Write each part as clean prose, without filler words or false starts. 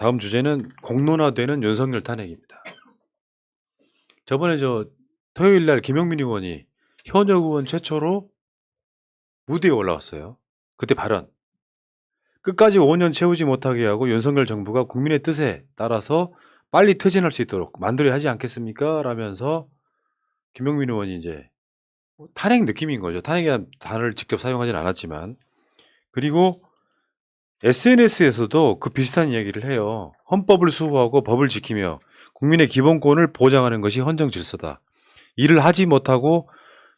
다음 주제는 공론화되는 윤석열 탄핵입니다. 저번에 토요일 날 김용민 의원이 현역 의원 최초로 무대에 올라왔어요. 그때 발언. 끝까지 5년 채우지 못하게 하고 윤석열 정부가 국민의 뜻에 따라서 빨리 퇴진할 수 있도록 만들어야 하지 않겠습니까? 라면서 김용민 의원이 이제 탄핵 느낌인 거죠. 탄핵이라는 단어를 직접 사용하진 않았지만. 그리고 SNS에서도 그 비슷한 이야기를 해요. 헌법을 수호하고 법을 지키며 국민의 기본권을 보장하는 것이 헌정 질서다. 일을 하지 못하고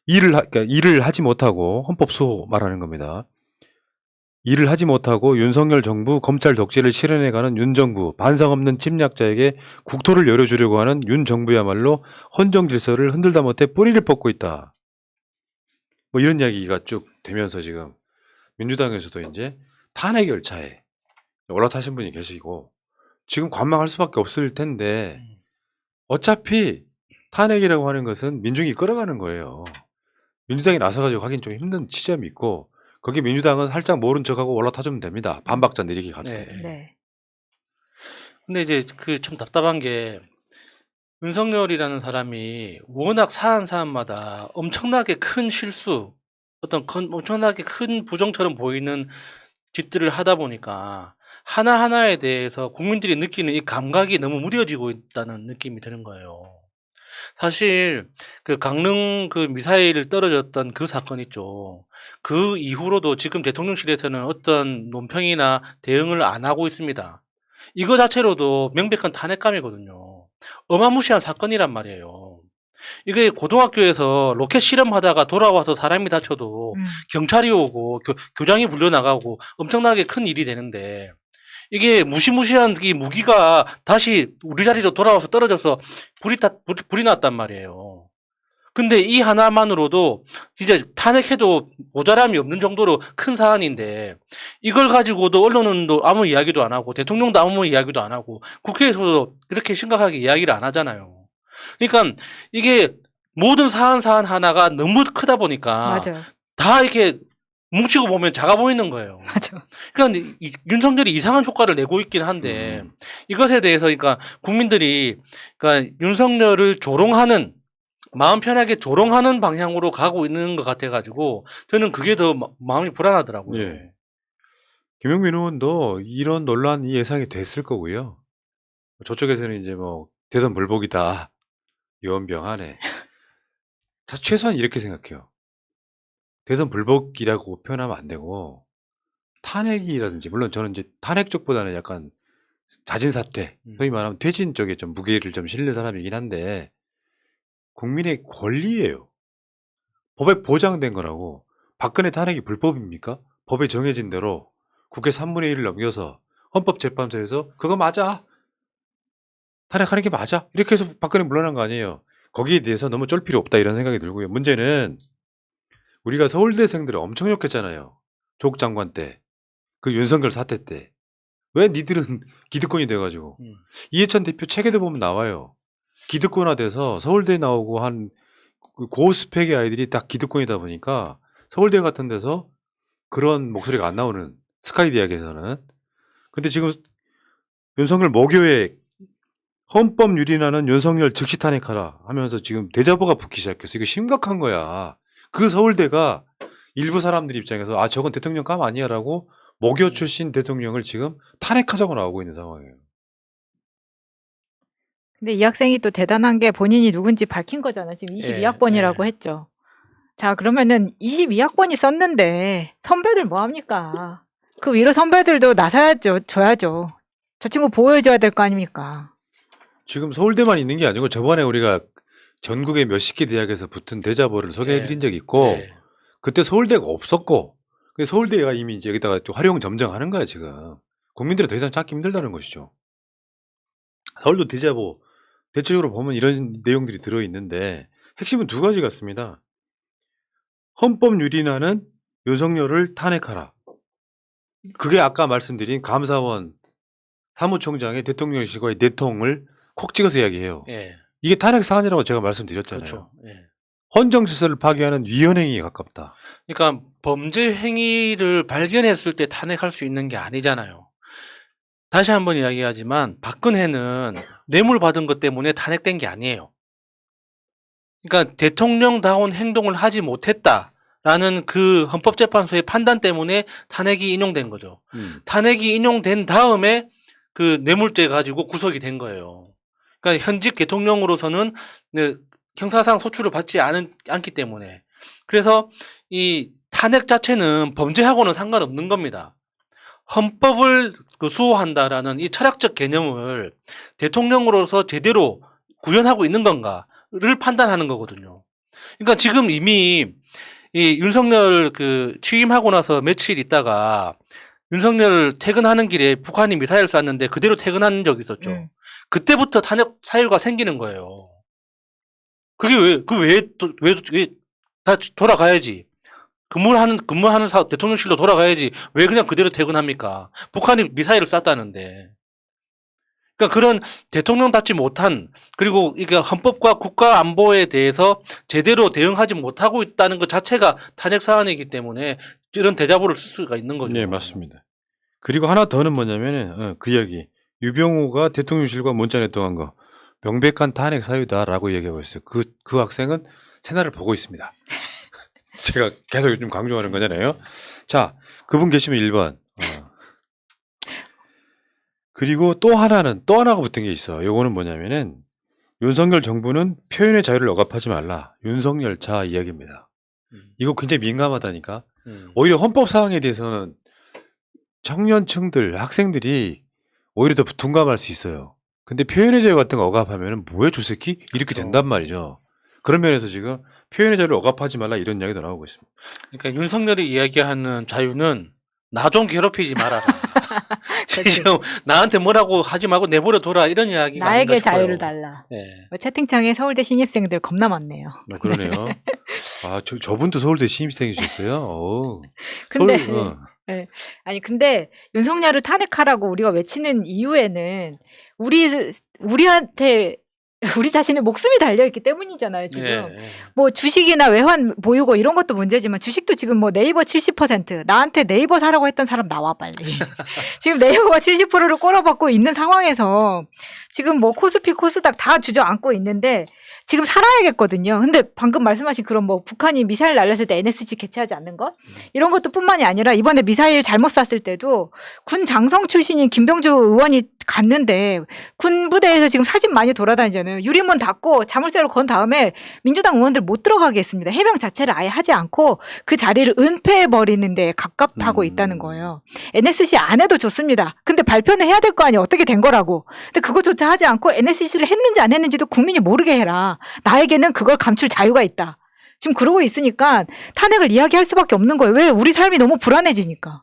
헌법 수호 말하는 겁니다. 일을 하지 못하고 윤석열 정부 검찰 독재를 실현해가는 윤 정부, 반성 없는 침략자에게 국토를 열어주려고 하는 윤 정부야말로 헌정 질서를 흔들다 못해 뿌리를 뽑고 있다. 뭐 이런 이야기가 쭉 되면서 지금 민주당에서도 이제 탄핵 열차에 올라타신 분이 계시고 지금 관망할 수밖에 없을 텐데 어차피 탄핵이라고 하는 것은 민중이 끌어가는 거예요. 민주당이 나서가지고 하긴 좀 힘든 지점이 있고 거기 민주당은 살짝 모른 척하고 올라타주면 됩니다. 반박자 느리게 가도 네. 돼요. 네. 근데 이제 그 참 답답한 게 윤석열이라는 사람이 워낙 사안마다 엄청나게 큰 실수, 엄청나게 큰 부정처럼 보이는 짓들을 하다 보니까 하나하나에 대해서 국민들이 느끼는 이 감각이 너무 무뎌지고 있다는 느낌이 드는 거예요. 사실 그 강릉 그 미사일 떨어졌던 그 사건 있죠. 그 이후로도 지금 대통령실에서는 어떤 논평이나 대응을 안 하고 있습니다. 이거 자체로도 명백한 탄핵감이거든요. 어마무시한 사건이란 말이에요. 이게 고등학교에서 로켓 실험하다가 돌아와서 사람이 다쳐도 경찰이 오고 교장이 불려나가고 엄청나게 큰 일이 되는데 이게 무시무시한 이 무기가 다시 우리 자리로 돌아와서 떨어져서 불이 났단 말이에요. 근데 이 하나만으로도 진짜 탄핵해도 모자람이 없는 정도로 큰 사안인데 이걸 가지고도 언론은 아무 이야기도 안 하고 대통령도 아무 이야기도 안 하고 국회에서도 그렇게 심각하게 이야기를 안 하잖아요. 그러니까 이게 모든 사안 하나가 너무 크다 보니까 맞아요. 다 이렇게 뭉치고 보면 작아 보이는 거예요. 맞아. 그러니까 윤석열이 이상한 효과를 내고 있긴 한데 이것에 대해서 그러니까 국민들이 그러니까 윤석열을 조롱하는 마음 편하게 조롱하는 방향으로 가고 있는 것 같아가지고 저는 그게 더 마음이 불안하더라고요. 예. 김용민 의원도 이런 논란이 예상이 됐을 거고요. 저쪽에서는 이제 뭐 대선 불복이다. 유언병하네. 최소한 이렇게 생각해요. 대선 불복이라고 표현하면 안 되고 탄핵이라든지 물론 저는 이제 탄핵 쪽보다는 약간 자진 사퇴, 소위 말하면 퇴진 쪽에 좀 무게를 좀 실는 사람이긴 한데 국민의 권리예요. 법에 보장된 거라고. 박근혜 탄핵이 불법입니까? 법에 정해진 대로 국회 3분의 1을 넘겨서 헌법재판소에서 그거 맞아. 탄핵하는 게 맞아. 이렇게 해서 박근혜 물러난 거 아니에요. 거기에 대해서 너무 쫄 필요 없다 이런 생각이 들고요. 문제는 우리가 서울대생들을 엄청 욕했잖아요. 조국 장관 때. 그 윤석열 사태 때. 왜 니들은 기득권이 돼가지고. 이해찬 대표 책에도 보면 나와요. 기득권화 돼서 서울대 나오고 한 고스펙의 아이들이 다 기득권이다 보니까 서울대 같은 데서 그런 목소리가 안 나오는 스카이 대학에서는. 근데 지금 윤석열 모교에 헌법 유린하는 윤석열 즉시 탄핵하라 하면서 지금 대자보가 붙기 시작했어. 이거 심각한 거야. 그 서울대가 일부 사람들 입장에서 저건 대통령 감 아니야 라고 모교 출신 대통령을 지금 탄핵하자고 나오고 있는 상황이에요. 근데 이 학생이 또 대단한 게 본인이 누군지 밝힌 거잖아. 지금 22학번이라고 예. 했죠. 자, 그러면은 22학번이 썼는데 선배들 뭐 합니까? 그 위로 선배들도 나서야죠. 줘야죠. 저 친구 보호해줘야 될 거 아닙니까? 지금 서울대만 있는 게 아니고 저번에 우리가 전국의 몇십 개 대학에서 붙은 대자보를 소개해드린 적이 있고 그때 서울대가 없었고 서울대가 이미 이제 여기다가 또 활용 점정하는 거야 지금. 국민들이 더 이상 찾기 힘들다는 것이죠. 서울도 대자보 대체적으로 보면 이런 내용들이 들어있는데 핵심은 두 가지 같습니다. 헌법 유린하는 윤석열을 탄핵하라. 그게 아까 말씀드린 감사원 사무총장의 대통령실과의 내통을 콕 찍어서 이야기해요. 예. 이게 탄핵 사안이라고 제가 말씀드렸잖아요. 그렇죠. 예. 헌정 질서를 파괴하는 위헌행위에 가깝다. 그러니까 범죄 행위를 발견했을 때 탄핵할 수 있는 게 아니잖아요. 다시 한번 이야기하지만 박근혜는 뇌물 받은 것 때문에 탄핵된 게 아니에요. 그러니까 대통령다운 행동을 하지 못했다라는 그 헌법재판소의 판단 때문에 탄핵이 인용된 거죠. 탄핵이 인용된 다음에 그 뇌물죄 가지고 구속이 된 거예요. 그러니까 현직 대통령으로서는 형사상 소출을 받지 않기 때문에. 그래서 이 탄핵 자체는 범죄하고는 상관없는 겁니다. 헌법을 수호한다라는 이 철학적 개념을 대통령으로서 제대로 구현하고 있는 건가를 판단하는 거거든요. 그러니까 지금 이미 이 윤석열 취임하고 나서 며칠 있다가 윤석열 퇴근하는 길에 북한이 미사일 쐈는데 그대로 퇴근한 적이 있었죠. 그때부터 탄핵 사유가 생기는 거예요. 그게 왜 다 돌아가야지. 근무하는 대통령실로 돌아가야지. 왜 그냥 그대로 퇴근합니까? 북한이 미사일을 쐈다는데. 그러니까 그런 대통령답지 못한, 그리고 이게 헌법과 국가 안보에 대해서 제대로 대응하지 못하고 있다는 것 자체가 탄핵 사안이기 때문에 이런 대자보를 쓸 수가 있는 거죠. 네, 맞습니다. 그리고 하나 더는 뭐냐면은 그 이야기. 유병우가 대통령실과 문자 냈던 거 명백한 탄핵 사유다라고 얘기하고 있어요. 그 학생은 새날을 보고 있습니다. 제가 계속 요즘 강조하는 거잖아요. 자, 그분 계시면 1번. 그리고 또 하나가 붙은 게 있어. 요거는 뭐냐면은 윤석열 정부는 표현의 자유를 억압하지 말라. 윤석열차 이야기입니다. 이거 굉장히 민감하다니까. 오히려 헌법 사항에 대해서는 청년층들, 학생들이 오히려 더 둔감할 수 있어요. 근데 표현의 자유 같은 거 억압하면은 뭐야 저 새끼? 이렇게 된단 말이죠. 그런 면에서 지금 표현의 자유를 억압하지 말라 이런 이야기도 나오고 있습니다. 그러니까 윤석열이 이야기하는 자유는 나 좀 괴롭히지 말아라. 지금 나한테 뭐라고 하지 말고 내버려 둬라 이런 이야기가 나에게 아닌가 싶어요. 자유를 달라. 네. 채팅창에 서울대 신입생들 겁나 많네요. 그러네요. 아, 저분도 서울대 신입생이셨어요. 근데 서울, 아니 근데 윤석열을 탄핵하라고 우리가 외치는 이유에는 우리한테 우리 자신의 목숨이 달려있기 때문이잖아요, 지금. 예. 뭐 주식이나 외환 보유고 이런 것도 문제지만 주식도 지금 뭐 네이버 70%, 나한테 네이버 사라고 했던 사람 나와, 빨리. 지금 네이버가 70%를 꼬라박고 있는 상황에서 지금 뭐 코스피, 코스닥 다 주저앉고 있는데 지금 살아야겠거든요. 근데 방금 말씀하신 그런 뭐 북한이 미사일 날렸을 때 NSC 개최하지 않는 것? 이런 것도 뿐만이 아니라 이번에 미사일 잘못 쐈을 때도 군 장성 출신인 김병주 의원이 갔는데 군 부대에서 지금 사진 많이 돌아다니잖아요. 유리문 닫고 자물쇠로 건 다음에 민주당 의원들 못 들어가게 했습니다. 해명 자체를 아예 하지 않고 그 자리를 은폐해버리는 데 갑갑하고 있다는 거예요. NSC 안 해도 좋습니다. 근데 발표는 해야 될 거 아니에요. 어떻게 된 거라고. 근데 그것조차 하지 않고 NSC를 했는지 안 했는지도 국민이 모르게 해라. 나에게는 그걸 감출 자유가 있다. 지금 그러고 있으니까 탄핵을 이야기할 수밖에 없는 거예요. 왜? 우리 삶이 너무 불안해지니까.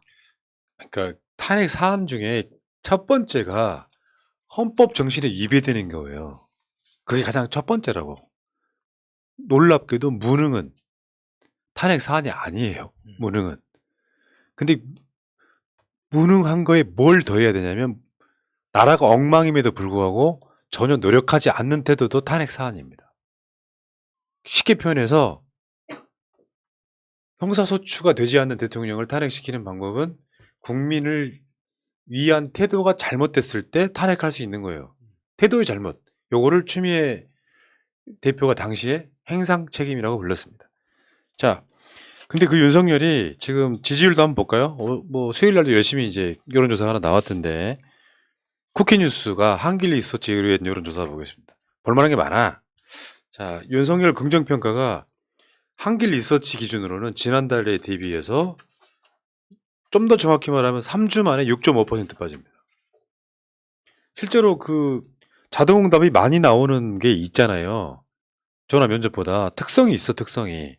그러니까 탄핵 사안 중에 첫 번째가 헌법 정신에 위배되는 거예요. 그게 가장 첫 번째라고. 놀랍게도 무능은 탄핵 사안이 아니에요. 무능은. 근데 무능한 거에 뭘 더해야 되냐면 나라가 엉망임에도 불구하고 전혀 노력하지 않는 태도도 탄핵 사안입니다. 쉽게 표현해서 형사소추가 되지 않는 대통령을 탄핵시키는 방법은 국민을 위한 태도가 잘못됐을 때 탄핵할 수 있는 거예요. 태도의 잘못. 요거를 추미애 대표가 당시에 행상 책임이라고 불렀습니다. 자, 근데 그 윤석열이 지금 지지율도 한번 볼까요? 뭐 수요일 날도 열심히 이제 여론조사가 하나 나왔던데 쿠키뉴스가 한길 리서치에 의뢰한 여론조사 보겠습니다. 볼만한 게 많아. 자, 윤석열 긍정평가가 한길 리서치 기준으로는 지난달에 대비해서 좀 더 정확히 말하면 3주 만에 6.5% 빠집니다. 실제로 그 자동응답이 많이 나오는 게 있잖아요. 전화 면접보다 특성이 있어, 특성이.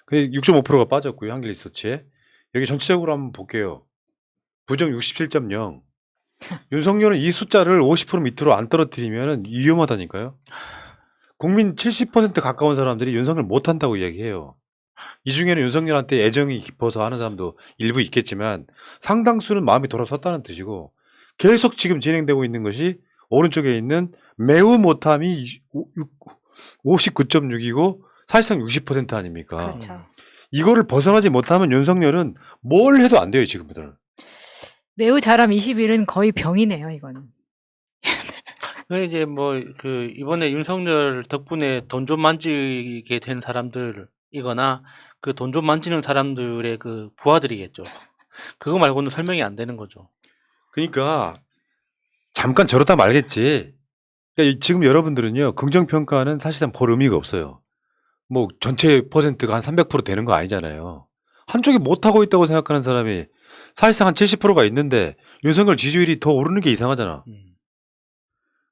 근데 6.5%가 빠졌고요, 한길 리서치에. 여기 전체적으로 한번 볼게요. 부정 67.0. 윤석열은 이 숫자를 50% 밑으로 안 떨어뜨리면 위험하다니까요. 국민 70% 가까운 사람들이 윤석열 못한다고 이야기해요. 이 중에는 윤석열한테 애정이 깊어서 하는 사람도 일부 있겠지만 상당수는 마음이 돌아섰다는 뜻이고 계속 지금 진행되고 있는 것이 오른쪽에 있는 매우 못함이 59.6이고 사실상 60% 아닙니까? 그렇죠. 이거를 벗어나지 못하면 윤석열은 뭘 해도 안 돼요, 지금부터는. 매우 잘함 21은 거의 병이네요, 이거는. 이제 뭐 그 이번에 윤석열 덕분에 돈 좀 만지게 된 사람들이거나 그 돈 좀 만지는 사람들의 그 부하들이겠죠. 그거 말고는 설명이 안 되는 거죠. 그러니까 잠깐 저러다 말겠지. 그러니까 지금 여러분들은요, 긍정평가는 사실상 볼 의미가 없어요. 뭐 전체 퍼센트가 한 300% 되는 거 아니잖아요. 한쪽이 못하고 있다고 생각하는 사람이 사실상 한 70%가 있는데 윤석열 지지율이 더 오르는 게 이상하잖아.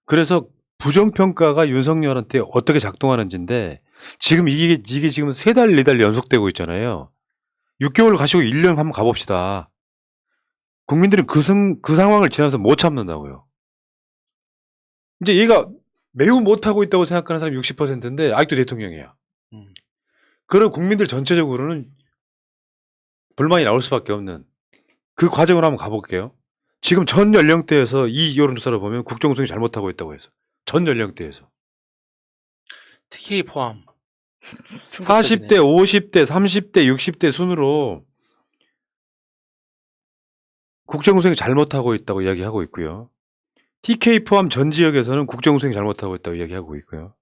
그래서 부정평가가 윤석열한테 어떻게 작동하는지인데 지금 이게 지금 3달, 4달 연속되고 있잖아요. 6개월 가시고 1년 한번 가봅시다. 국민들은 그 상황을 지나면서 못 참는다고요. 이제 얘가 매우 못하고 있다고 생각하는 사람이 60%인데 아직도 대통령이야. 그런 국민들 전체적으로는 불만이 나올 수밖에 없는 그 과정을 한번 가볼게요. 지금 전 연령대에서 이 여론조사를 보면 국정운송이 잘못하고 있다고 해서 전 연령대에서 TK 포함. 40대, 50대, 30대, 60대 순으로 국정운송이 잘못하고 있다고 이야기하고 있고요. TK 포함 전 지역에서는 국정운송이 잘못하고 있다고 이야기하고 있고요.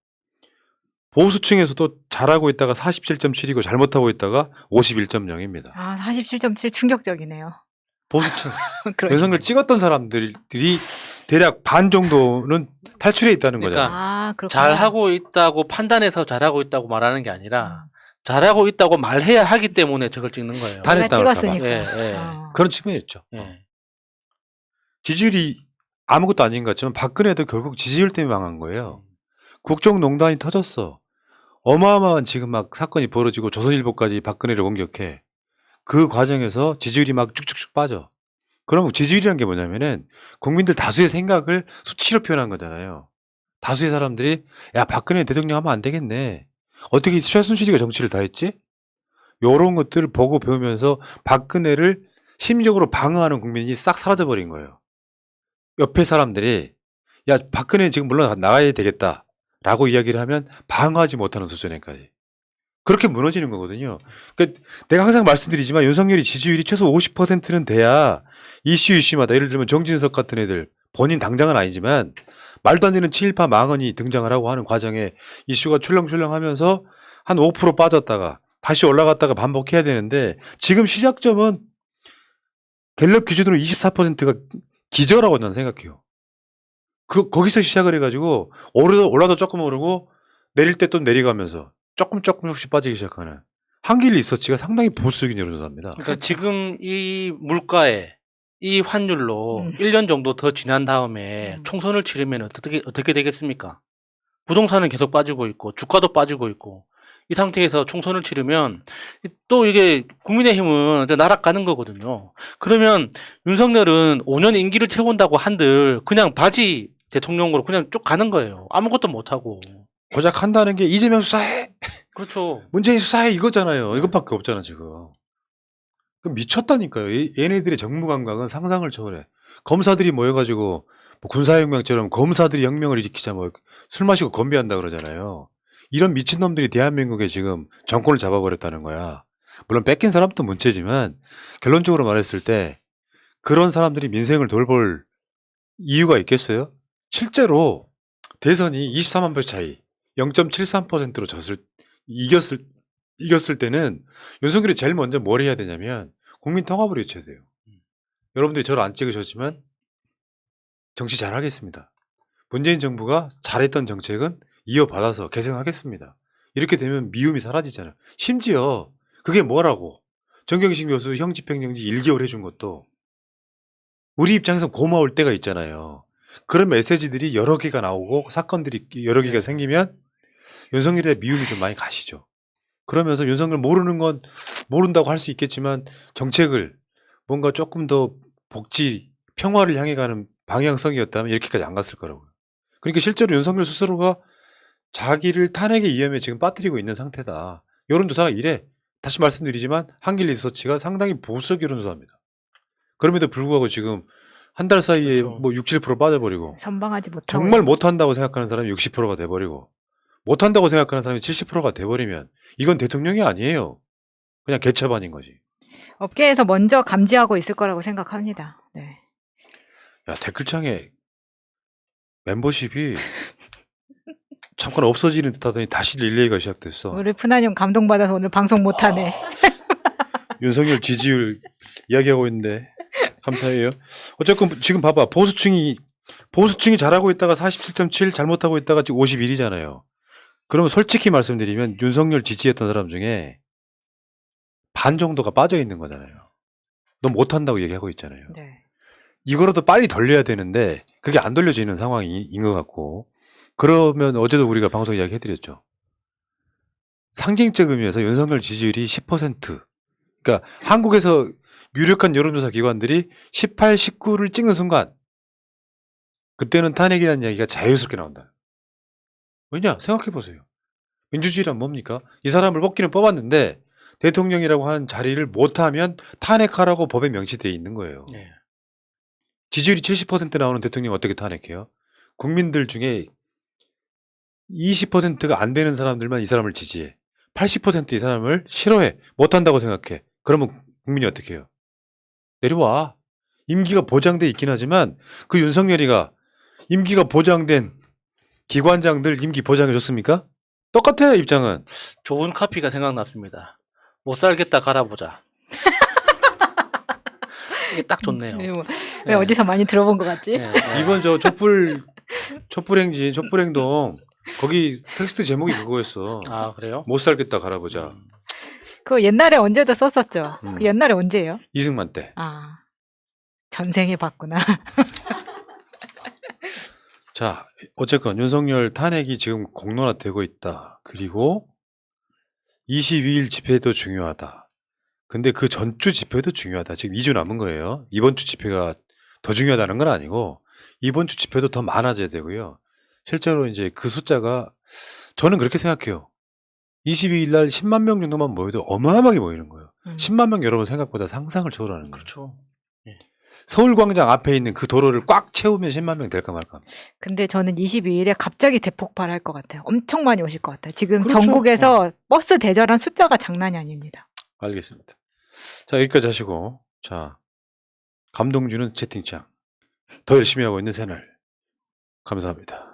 보수층에서도 잘하고 있다가 47.7이고 잘못하고 있다가 51.0입니다. 아, 47.7 충격적이네요. 보수층. 그러니까. 윤석열 찍었던 사람들이 대략 반 정도는 탈출해 있다는 그러니까 거잖아요. 아, 그렇구나. 잘하고 있다고 판단해서 잘하고 있다고 말하는 게 아니라 잘하고 있다고 말해야 하기 때문에 저걸 찍는 거예요. 다- 내가 당했다 찍었으니까. 예, 예. 그런 측면이 있죠. 예. 지지율이 아무것도 아닌 것 같지만 박근혜도 결국 지지율 때문에 망한 거예요. 국정농단이 터졌어. 어마어마한 지금 막 사건이 벌어지고 조선일보까지 박근혜를 공격해. 그 과정에서 지지율이 막 쭉쭉쭉 빠져. 그럼 지지율이란 게 뭐냐면은 국민들 다수의 생각을 수치로 표현한 거잖아요. 다수의 사람들이 야 박근혜 대통령 하면 안 되겠네. 어떻게 최순실이가 정치를 다 했지? 요런 것들을 보고 배우면서 박근혜를 심적으로 방어하는 국민이 싹 사라져버린 거예요. 옆에 사람들이 야 박근혜 지금 물론 나가야 되겠다 라고 이야기를 하면 방어하지 못하는 수준에까지 그렇게 무너지는 거거든요. 그러니까 내가 항상 말씀드리지만 윤석열이 지지율이 최소 50%는 돼야 이슈마다 예를 들면 정진석 같은 애들 본인 당장은 아니지만 말도 안 되는 친일파 망언이 등장을 하고 하는 과정에 이슈가 출렁출렁하면서 한 5% 빠졌다가 다시 올라갔다가 반복해야 되는데 지금 시작점은 갤럽 기준으로 24%가 기저라고 저는 생각해요. 거기서 시작을 해가지고 올라도 조금 오르고 내릴 때 또 내려가면서 조금씩 빠지기 시작하는 한길 리서치가 상당히 보수적인 여론조사입니다. 그러니까 지금 이 물가에 이 환율로 1년 정도 더 지난 다음에 총선을 치르면 어떻게 되겠습니까? 부동산은 계속 빠지고 있고 주가도 빠지고 있고 이 상태에서 총선을 치르면 또 이게 국민의힘은 이제 나락가는 거거든요. 그러면 윤석열은 5년 임기를 채운다고 한들 그냥 바지 대통령으로 그냥 쭉 가는 거예요. 아무것도 못하고. 고작 한다는 게 이재명 수사해, 그렇죠. 문재인 수사해 이거잖아요. 이것밖에 없잖아 지금. 그럼 미쳤다니까요. 얘네들의 정무 감각은 상상을 초월해. 검사들이 모여가지고 뭐 군사혁명처럼 검사들이 혁명을 일으키자 뭐 술 마시고 건배한다 그러잖아요. 이런 미친놈들이 대한민국에 지금 정권을 잡아버렸다는 거야. 물론 뺏긴 사람도 문제지만 결론적으로 말했을 때 그런 사람들이 민생을 돌볼 이유가 있겠어요? 실제로 대선이 24만 표 차이 0.73%로 이겼을 때는 윤석열이 제일 먼저 뭘 해야 되냐면 국민 통합을 외쳐야 돼요. 여러분들이 저를 안 찍으셨지만 정치 잘하겠습니다. 문재인 정부가 잘했던 정책은 이어받아서 개선하겠습니다. 이렇게 되면 미움이 사라지잖아요. 심지어 그게 뭐라고 정경심 교수 형집행정지 1개월 해준 것도 우리 입장에서 고마울 때가 있잖아요. 그런 메시지들이 여러 개가 나오고 사건들이 여러 개가 생기면 윤석열에 대한 미움이 좀 많이 가시죠. 그러면서 윤석열 모르는 건 모른다고 할 수 있겠지만 정책을 뭔가 조금 더 복지, 평화를 향해 가는 방향성이었다면 이렇게까지 안 갔을 거라고요. 그러니까 실제로 윤석열 스스로가 자기를 탄핵의 위험에 지금 빠뜨리고 있는 상태다. 여론조사가 이래. 다시 말씀드리지만 한길 리서치가 상당히 보수적 여론조사입니다. 그럼에도 불구하고 지금 한 달 사이에 그렇죠. 뭐 6, 7% 빠져버리고 선방하지 못하고 정말 못한다고 생각하는 사람이 60%가 돼버리고 못한다고 생각하는 사람이 70%가 돼버리면 이건 대통령이 아니에요. 그냥 개차반인 거지. 업계에서 먼저 감지하고 있을 거라고 생각합니다. 네. 야, 댓글창에 멤버십이 잠깐 없어지는 듯 하더니 다시 릴레이가 시작됐어. 우리 푸나님 형 감동받아서 오늘 방송 못하네. 윤석열 지지율 이야기하고 있는데 감사해요. 어쨌건 지금 봐봐. 보수층이 잘하고 있다가 47.7 잘못하고 있다가 지금 51이잖아요. 그러면 솔직히 말씀드리면 윤석열 지지했던 사람 중에 반 정도가 빠져 있는 거잖아요. 너 못한다고 얘기하고 있잖아요. 네. 이거라도 빨리 돌려야 되는데 그게 안 돌려지는 상황인 것 같고, 그러면 어제도 우리가 방송 이야기 해드렸죠. 상징적 의미에서 윤석열 지지율이 10%, 그러니까 한국에서 유력한 여론조사 기관들이 18, 19를 찍는 순간 그때는 탄핵이라는 이야기가 자유스럽게 나온다. 왜냐? 생각해보세요. 민주주의란 뭡니까? 이 사람을 뽑기는 뽑았는데 대통령이라고 하는 자리를 못하면 탄핵하라고 법에 명시되어 있는 거예요. 예. 지지율이 70% 나오는 대통령 어떻게 탄핵해요? 국민들 중에 20%가 안 되는 사람들만 이 사람을 지지해. 80% 이 사람을 싫어해. 못한다고 생각해. 그러면 국민이 어떻게 해요? 내려와. 임기가 보장돼 있긴 하지만 그 윤석열이가 임기가 보장된 기관장들 임기 보장해 줬습니까? 똑같아요, 입장은. 좋은 카피가 생각났습니다. 못 살겠다 갈아보자. 이게 딱 좋네요. 왜 예. 어디서 많이 들어본 것 같지? 예, 예. 이번 저 촛불행동 거기 텍스트 제목이 그거였어. 아 그래요? 못 살겠다 갈아보자. 그거 옛날에 언제도 썼었죠. 음. 그 옛날에 언제예요? 이승만 때. 아, 전생에 봤구나. 자, 어쨌건 윤석열 탄핵이 지금 공론화되고 있다. 그리고 22일 집회도 중요하다. 근데 그 전주 집회도 중요하다. 지금 2주 남은 거예요. 이번 주 집회가 더 중요하다는 건 아니고 이번 주 집회도 더 많아져야 되고요. 실제로 이제 그 숫자가, 저는 그렇게 생각해요. 22일 날 10만 명 정도만 모여도 어마어마하게 모이는 거예요. 10만 명 여러분 생각보다 상상을 초월하는 거예요. 그렇죠. 서울광장 앞에 있는 그 도로를 꽉 채우면 10만 명 될까 말까. 근데 저는 22일에 갑자기 대폭발할 것 같아요. 엄청 많이 오실 것 같아요. 지금 그렇죠. 전국에서 버스 대절한 숫자가 장난이 아닙니다. 알겠습니다. 자, 여기까지 하시고, 자, 감동 주는 채팅창 더 열심히 하고 있는 새날 감사합니다.